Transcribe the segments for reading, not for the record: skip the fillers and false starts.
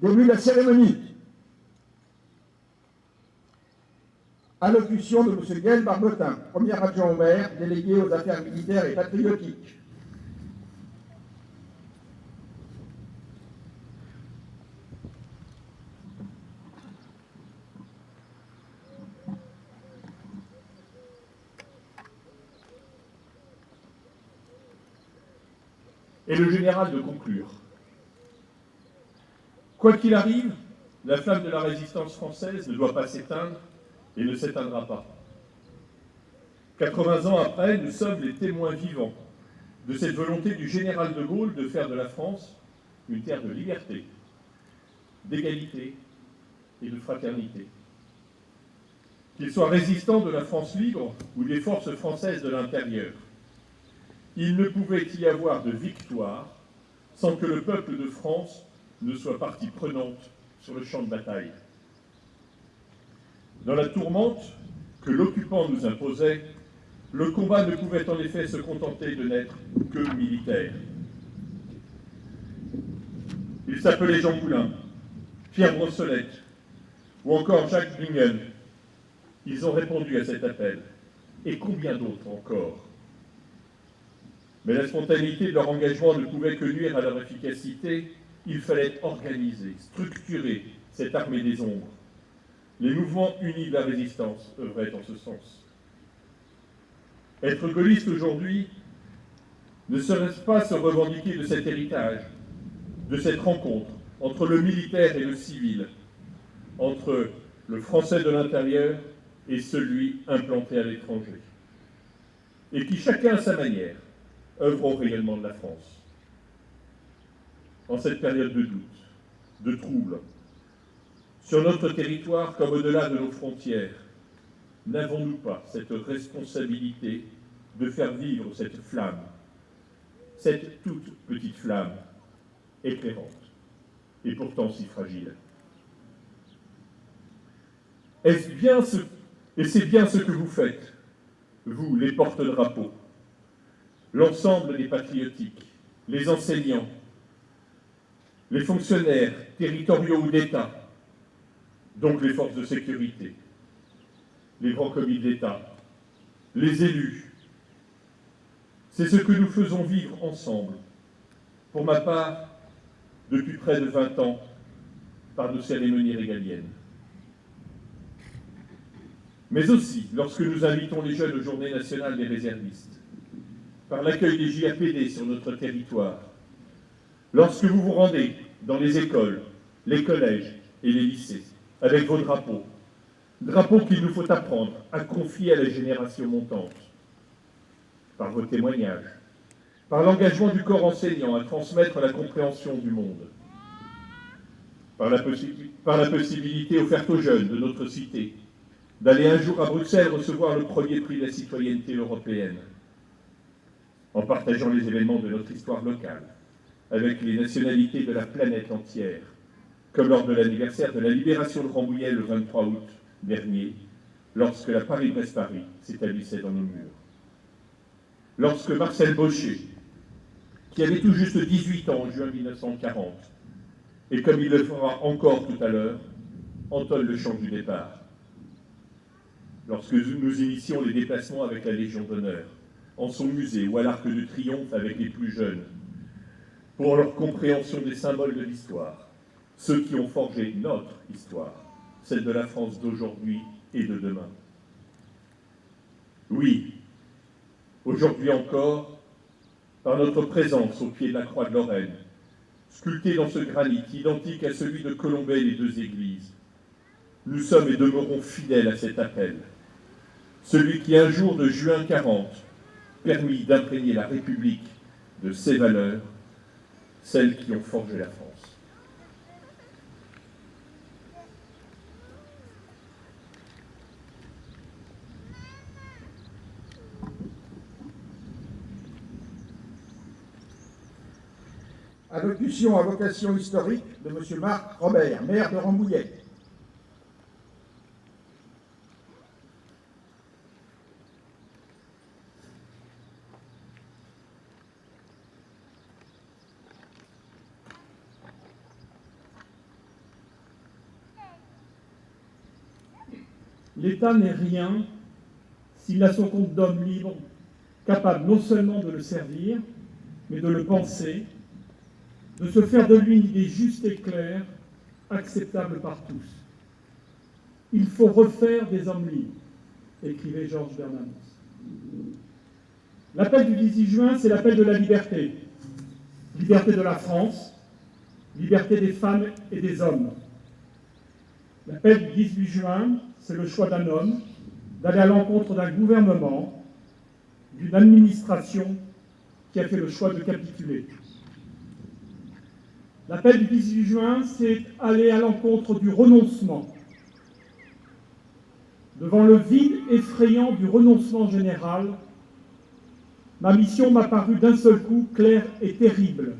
Début de la cérémonie. Allocution de M. Gaël Barbotin, premier adjoint au maire, délégué aux affaires militaires et patriotiques. Et le général de conclure. Quoi qu'il arrive, la flamme de la résistance française ne doit pas s'éteindre et ne s'éteindra pas. 80 ans après, nous sommes les témoins vivants de cette volonté du général de Gaulle de faire de la France une terre de liberté, d'égalité et de fraternité. Qu'il soit résistant de la France libre ou des forces françaises de l'intérieur, il ne pouvait y avoir de victoire sans que le peuple de France ne soit partie prenante sur le champ de bataille. Dans la tourmente que l'occupant nous imposait, le combat ne pouvait en effet se contenter de n'être que militaire. Il s'appelait Jean Moulin, Pierre Brossolette ou encore Jacques Bingen. Ils ont répondu à cet appel, et combien d'autres encore. Mais la spontanéité de leur engagement ne pouvait que nuire à leur efficacité. Il fallait organiser, structurer cette armée des ombres. Les mouvements unis de la résistance œuvraient en ce sens. Être gaulliste aujourd'hui ne serait-ce pas se revendiquer de cet héritage, de cette rencontre entre le militaire et le civil, entre le français de l'intérieur et celui implanté à l'étranger, et qui, chacun à sa manière, œuvre au rayonnement de la France. En cette période de doute, de trouble, sur notre territoire comme au-delà de nos frontières, n'avons-nous pas cette responsabilité de faire vivre cette flamme, cette toute petite flamme, éclairante, et pourtant si fragile? Est-ce bien ce, et c'est bien ce que vous faites, vous, les porte-drapeaux, l'ensemble des patriotiques, les enseignants, les fonctionnaires territoriaux ou d'État, donc les forces de sécurité, les grands comités d'État, les élus. C'est ce que nous faisons vivre ensemble, pour ma part, depuis près de 20 ans, par nos cérémonies régaliennes. Mais aussi lorsque nous invitons les jeunes aux Journées nationales des réservistes, par l'accueil des JAPD sur notre territoire, lorsque vous vous rendez dans les écoles, les collèges et les lycées, avec vos drapeaux, drapeaux qu'il nous faut apprendre à confier à la génération montante, par vos témoignages, par l'engagement du corps enseignant à transmettre la compréhension du monde, par la possibilité offerte aux jeunes de notre cité d'aller un jour à Bruxelles recevoir le premier prix de la citoyenneté européenne, en partageant les événements de notre histoire locale avec les nationalités de la planète entière, comme lors de l'anniversaire de la libération de Rambouillet le 23 août dernier, lorsque la Paris-Brest-Paris s'établissait dans nos murs. Lorsque Marcel Baucher, qui avait tout juste 18 ans en juin 1940, et comme il le fera encore tout à l'heure, entonne le chant du départ. Lorsque nous initions les déplacements avec la Légion d'honneur, en son musée ou à l'Arc de Triomphe avec les plus jeunes, pour leur compréhension des symboles de l'histoire, ceux qui ont forgé notre histoire, celle de la France d'aujourd'hui et de demain. Oui, aujourd'hui encore, par notre présence au pied de la croix de Lorraine, sculptée dans ce granit identique à celui de Colombey les deux églises, nous sommes et demeurons fidèles à cet appel, celui qui, un jour de juin 40, permit d'imprégner la République de ses valeurs, celles qui ont forgé la France. Allocution à vocation historique de M. Marc Robert, maire de Rambouillet. l'État n'est rien s'il a son compte d'homme libre, capable non seulement de le servir, mais de le penser, de se faire de lui une idée juste et claire, acceptable par tous. Il faut refaire des hommes libres, écrivait Georges Bernanos. L'appel du 18 juin, c'est l'appel de la liberté. Liberté de la France, liberté des femmes et des hommes. L'appel du 18 juin, c'est le choix d'un homme d'aller à l'encontre d'un gouvernement, d'une administration qui a fait le choix de capituler. L'appel du 18 juin, c'est aller à l'encontre du renoncement. Devant le vide effrayant du renoncement général, ma mission m'a paru d'un seul coup claire et terrible.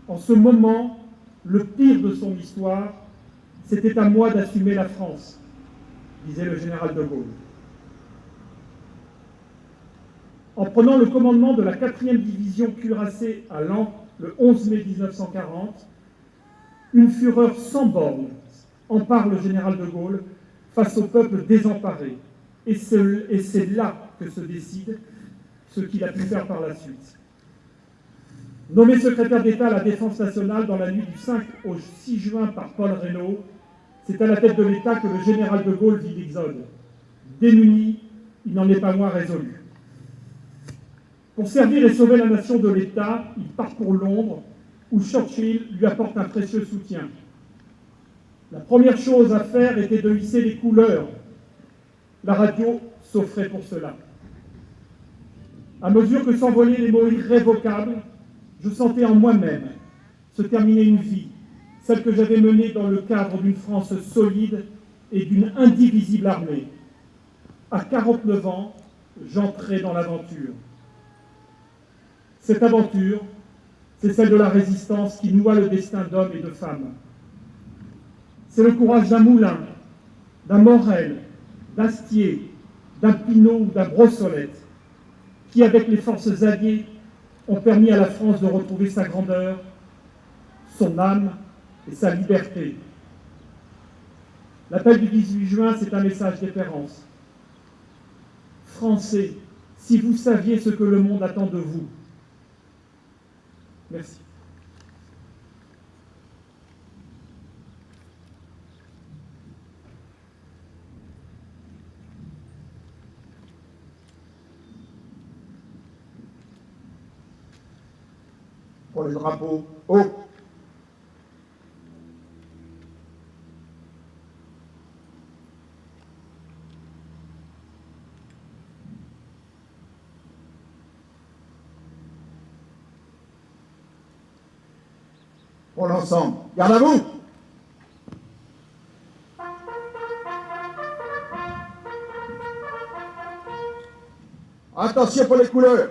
En ce moment, le pire de son histoire, c'était à moi d'assumer la France, disait le général de Gaulle. En prenant le commandement de la 4e division cuirassée à Laon le 11 mai 1940, une fureur sans borne empare le général de Gaulle face au peuple désemparé. Et c'est là que se décide ce qu'il a pu faire par la suite. Nommé secrétaire d'État à la Défense nationale dans la nuit du 5 au 6 juin par Paul Reynaud, c'est à la tête de l'État que le général de Gaulle vit l'exode. Démuni, il n'en est pas moins résolu. Pour servir et sauver la nation de l'État, il part pour Londres, où Churchill lui apporte un précieux soutien. La première chose à faire était de hisser les couleurs. La radio s'offrait pour cela. À mesure que s'envolaient les mots irrévocables, je sentais en moi-même se terminer une vie, celle que j'avais menée dans le cadre d'une France solide et d'une indivisible armée. À 49 ans, j'entrais dans l'aventure. Cette aventure, c'est celle de la résistance qui noie le destin d'hommes et de femmes. C'est le courage d'un Moulin, d'un Morel, d'Astier, d'un Pinot ou d'un Brossolette, qui, avec les forces alliées, ont permis à la France de retrouver sa grandeur, son âme et sa liberté. L'appel du 18 juin, c'est un message d'espérance. Français, si vous saviez ce que le monde attend de vous. Merci. Pour les drapeaux hauts. Pour l'ensemble. Garde à vous. Attention pour les couleurs.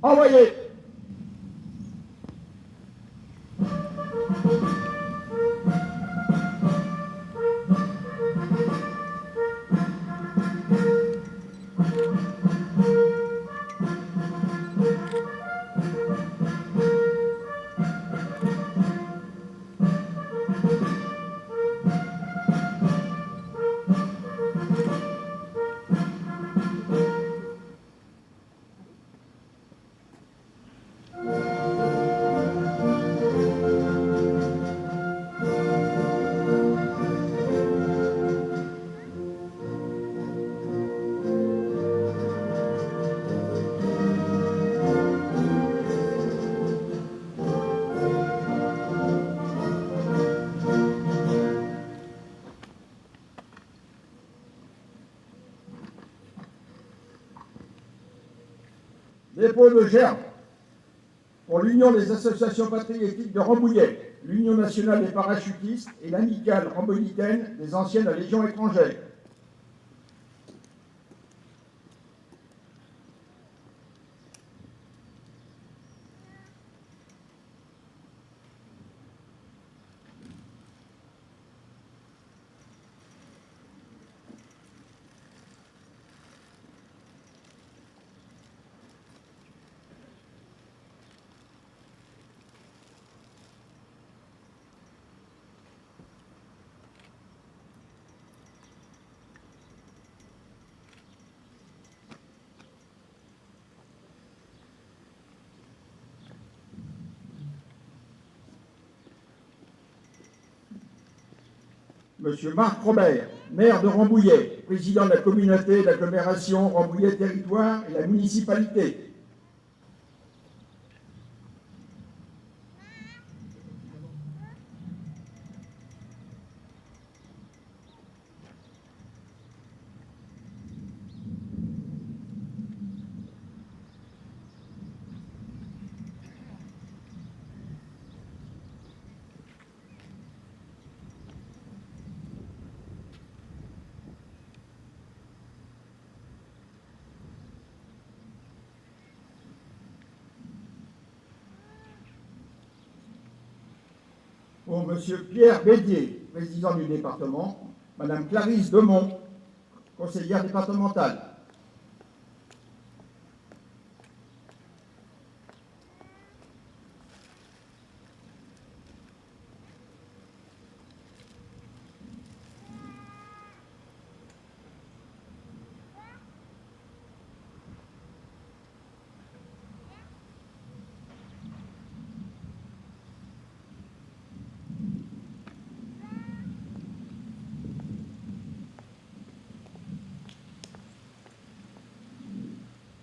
Envoyez. Dépôt de gerbe pour l'Union des associations patriotiques de Rambouillet, l'Union nationale des parachutistes et l'amicale rambonitaine des anciennes Légions étrangères. Monsieur Marc Robert, maire de Rambouillet, président de la communauté d'agglomération Rambouillet Territoire et la municipalité. Pour Monsieur Pierre Bédier, président du département, Madame Clarisse Demont, conseillère départementale.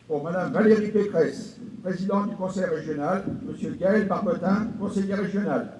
Pour Madame Valérie Pécresse, présidente du conseil régional, Monsieur Gaël Barbotin, conseiller régional.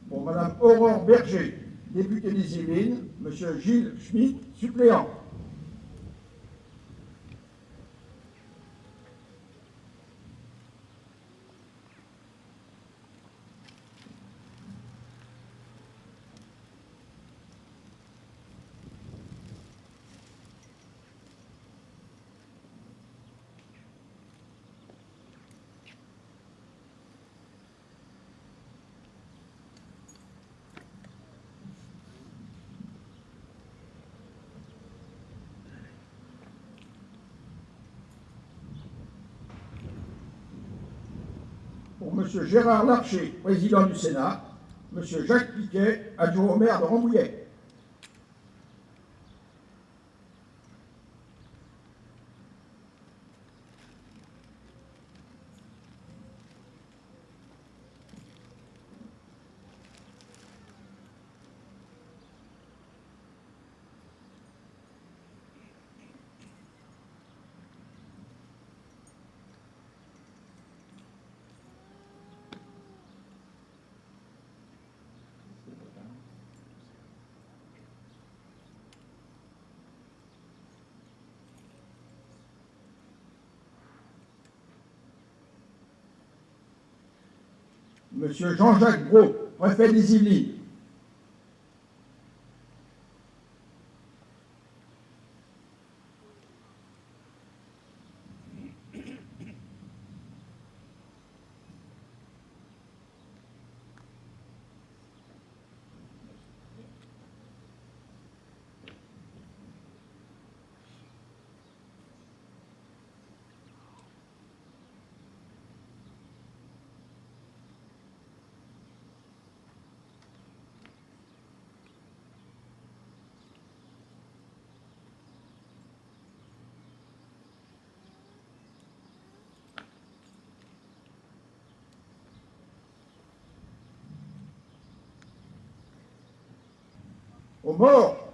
Pour Madame Aurore Berger, députée des Yvelines, Monsieur Gilles Schmitt, suppléant. Pour Monsieur Gérard Larcher, président du Sénat, Monsieur Jacques Piquet, adjoint au maire de Rambouillet. Monsieur Jean-Jacques Brault, préfet des Yvelines. Aux morts.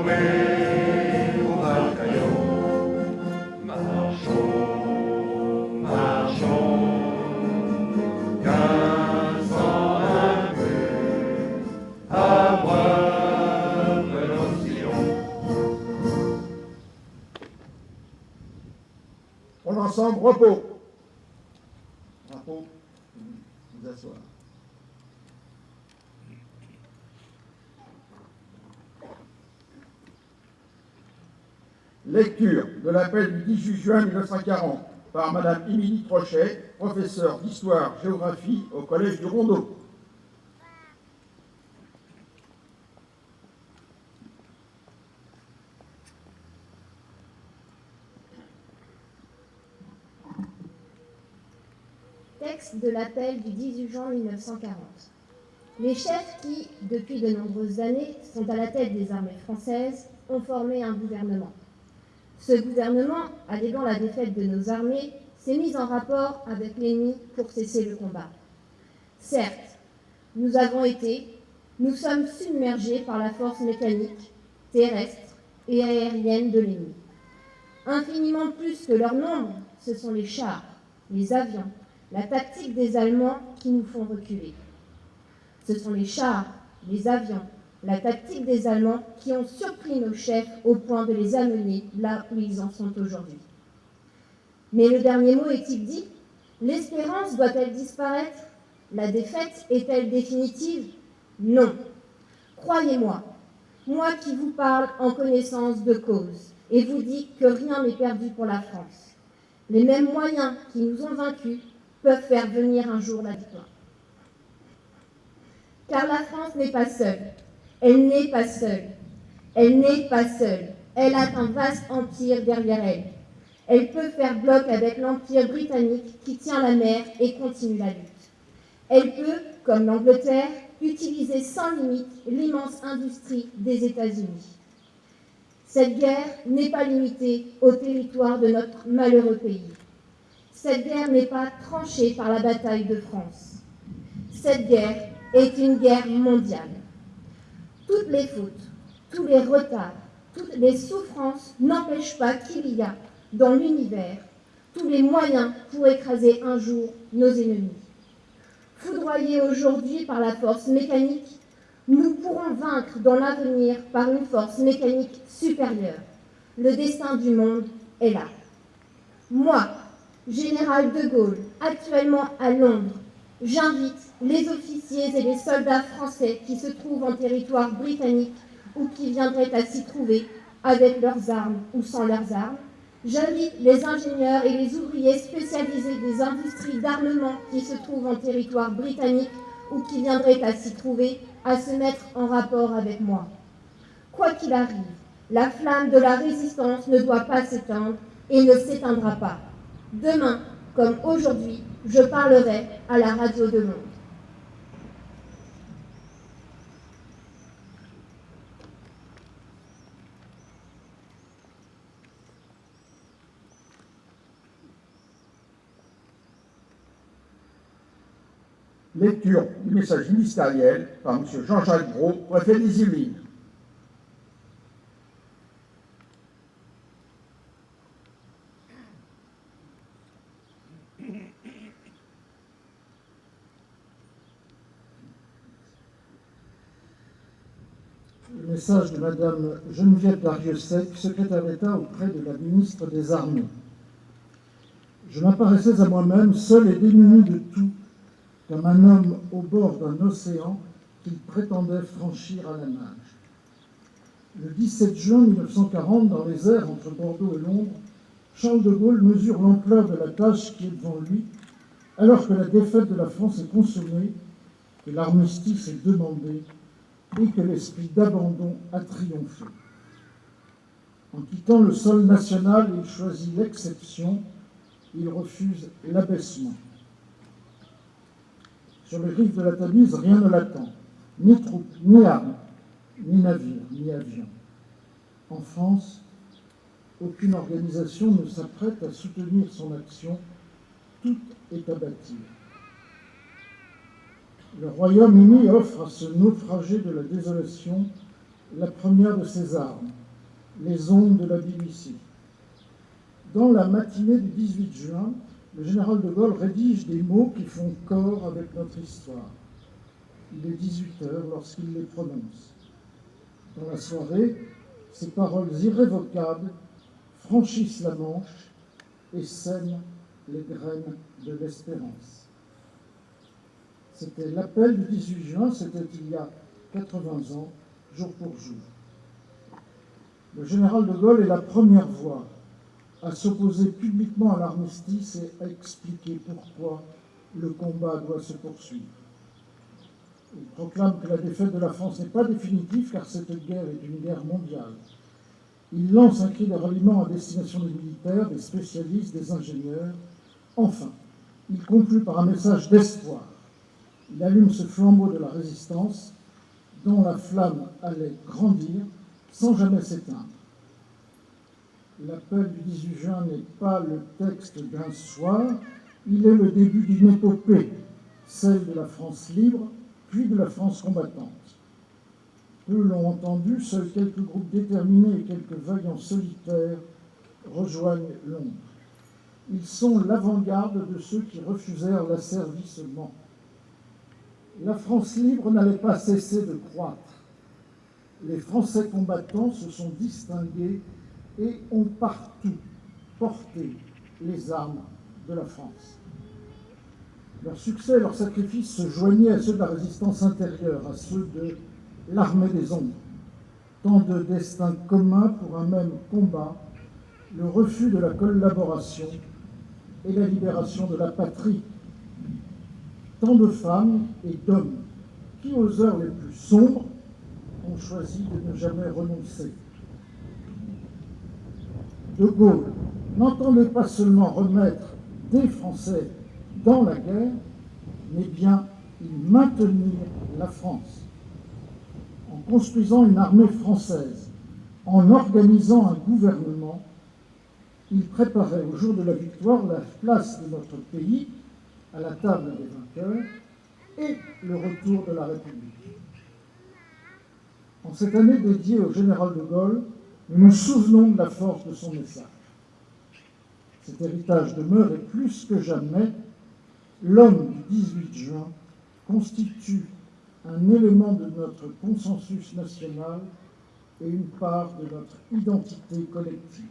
Roméo Malcayo. Marchons, marchons, 15 ans un peu, à voir nos sillons. Pour l'ensemble, repos. Repos. Vous asseoir. Lecture de l'appel du 18 juin 1940 par Madame Émilie Trochet, professeure d'histoire-géographie au Collège du Rondeau. Texte de l'appel du 18 juin 1940. Les chefs qui, depuis de nombreuses années, sont à la tête des armées françaises, ont formé un gouvernement. Ce gouvernement, alléguant la défaite de nos armées, s'est mis en rapport avec l'ennemi pour cesser le combat. Certes, nous sommes submergés par la force mécanique, terrestre et aérienne de l'ennemi. Infiniment plus que leur nombre, ce sont les chars, les avions, la tactique des Allemands qui nous font reculer. Ce sont les chars, les avions, la tactique des Allemands qui ont surpris nos chefs au point de les amener là où ils en sont aujourd'hui. Mais le dernier mot est-il dit? L'espérance doit-elle disparaître? La défaite est-elle définitive? Non. Croyez-moi, moi qui vous parle en connaissance de cause et vous dis que rien n'est perdu pour la France. Les mêmes moyens qui nous ont vaincus peuvent faire venir un jour la victoire. Car la France n'est pas seule. Elle n'est pas seule. Elle n'est pas seule. Elle a un vaste empire derrière elle. Elle peut faire bloc avec l'empire britannique qui tient la mer et continue la lutte. Elle peut, comme l'Angleterre, utiliser sans limite l'immense industrie des États-Unis. Cette guerre n'est pas limitée au territoire de notre malheureux pays. Cette guerre n'est pas tranchée par la bataille de France. Cette guerre est une guerre mondiale. Toutes les fautes, tous les retards, toutes les souffrances n'empêchent pas qu'il y a, dans l'univers, tous les moyens pour écraser un jour nos ennemis. Foudroyés aujourd'hui par la force mécanique, nous pourrons vaincre dans l'avenir par une force mécanique supérieure. Le destin du monde est là. Moi, général de Gaulle, actuellement à Londres, j'invite les officiers et les soldats français qui se trouvent en territoire britannique ou qui viendraient à s'y trouver avec leurs armes ou sans leurs armes. J'invite les ingénieurs et les ouvriers spécialisés des industries d'armement qui se trouvent en territoire britannique ou qui viendraient à s'y trouver à se mettre en rapport avec moi. Quoi qu'il arrive, la flamme de la résistance ne doit pas s'éteindre et ne s'éteindra pas. Demain, comme aujourd'hui, je parlerai à la radio de Londres. Lecture du message ministériel par M. Jean-Jacques Brault, préfet des Yvelines. Le message de Madame Geneviève Darrieussecq, secrétaire d'État auprès de la ministre des Armées. Je m'apparaissais à moi-même, seul et démuni de tout, comme un homme au bord d'un océan qu'il prétendait franchir à la nage. Le 17 juin 1940, dans les airs entre Bordeaux et Londres, Charles de Gaulle mesure l'ampleur de la tâche qui est devant lui, alors que la défaite de la France est consommée, que l'armistice est demandé et que l'esprit d'abandon a triomphé. En quittant le sol national, il choisit l'exception, il refuse l'abaissement. Sur les rives de la Tamise, rien ne l'attend, ni troupes, ni armes, ni navires, ni avions. En France, aucune organisation ne s'apprête à soutenir son action, tout est à bâtir. Le Royaume-Uni offre à ce naufragé de la désolation la première de ses armes, les ondes de la BBC. Dans la matinée du 18 juin, le général de Gaulle rédige des mots qui font corps avec notre histoire. Il est 18 heures lorsqu'il les prononce. Dans la soirée, ces paroles irrévocables franchissent la Manche et sèment les graines de l'espérance. C'était l'appel du 18 juin, c'était il y a 80 ans, jour pour jour. Le général de Gaulle est la première voix à s'opposer publiquement à l'armistice et à expliquer pourquoi le combat doit se poursuivre. Il proclame que la défaite de la France n'est pas définitive car cette guerre est une guerre mondiale. Il lance un cri de ralliement à destination des militaires, des spécialistes, des ingénieurs. Enfin, il conclut par un message d'espoir. Il allume ce flambeau de la résistance dont la flamme allait grandir sans jamais s'éteindre. L'appel du 18 juin n'est pas le texte d'un soir, il est le début d'une épopée, celle de la France libre, puis de la France combattante. Peu l'ont entendu, seuls quelques groupes déterminés et quelques vaillants solitaires rejoignent Londres. Ils sont l'avant-garde de ceux qui refusèrent l'asservissement. La France libre n'allait pas cesser de croître. Les Français combattants se sont distingués et ont partout porté les armes de la France. Leur succès et leur sacrifice se joignaient à ceux de la résistance intérieure, à ceux de l'armée des ombres. Tant de destins communs pour un même combat, le refus de la collaboration et la libération de la patrie. Tant de femmes et d'hommes qui, aux heures les plus sombres, ont choisi de ne jamais renoncer. De Gaulle n'entendait pas seulement remettre des Français dans la guerre, mais bien y maintenir la France. En construisant une armée française, en organisant un gouvernement, il préparait au jour de la victoire la place de notre pays à la table des vainqueurs et le retour de la République. En cette année dédiée au général de Gaulle, nous nous souvenons de la force de son message. Cet héritage demeure et plus que jamais, l'homme du 18 juin constitue un élément de notre consensus national et une part de notre identité collective.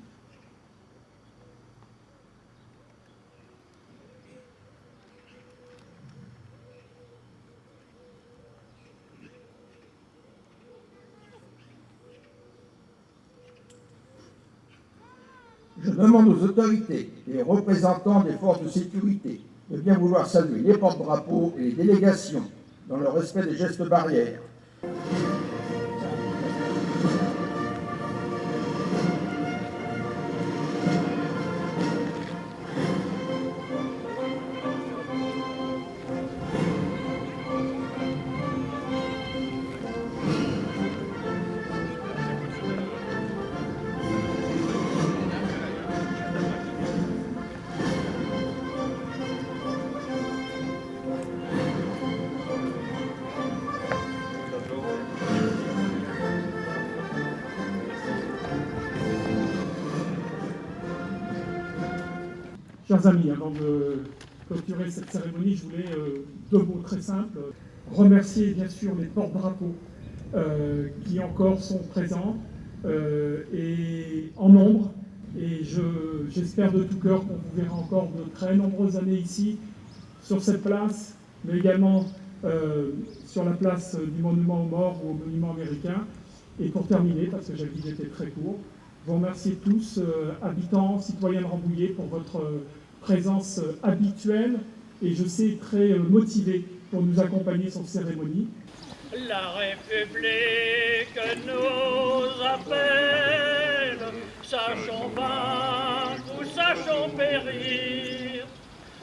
Je demande aux autorités et aux représentants des forces de sécurité de bien vouloir saluer les porte-drapeaux et les délégations dans le respect des gestes barrières. Chers amis, avant de clôturer cette cérémonie, je voulais deux mots très simples. Remercier bien sûr les porte-drapeaux qui encore sont présents et en nombre. Et j'espère de tout cœur qu'on vous verra encore de très nombreuses années ici, sur cette place, mais également sur la place du Monument aux Morts ou au Monument américain. Et pour terminer, parce que j'avais dit que j'étais très court, vous remercier tous, habitants, citoyens de Rambouillet, pour votre présence habituelle et je sais très motivée pour nous accompagner sur cette cérémonie. La République nous appelle, sachons vaincre ou sachons périr.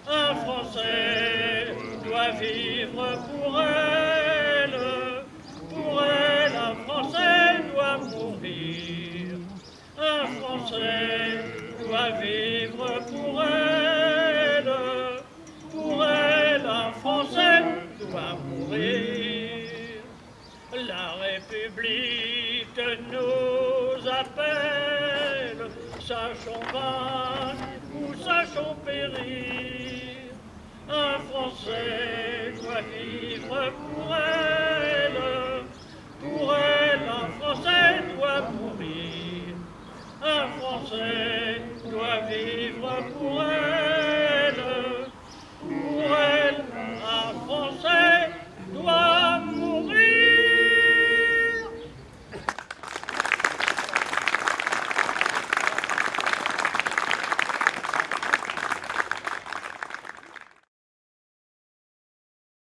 Un Français doit vivre pour elle, un Français doit mourir. Un Français doit vivre pour elle, un Français doit mourir. La République nous appelle, sachons vaincre ou sachons périr. Un Français doit vivre pour elle, un Français doit mourir. Un Français doit vivre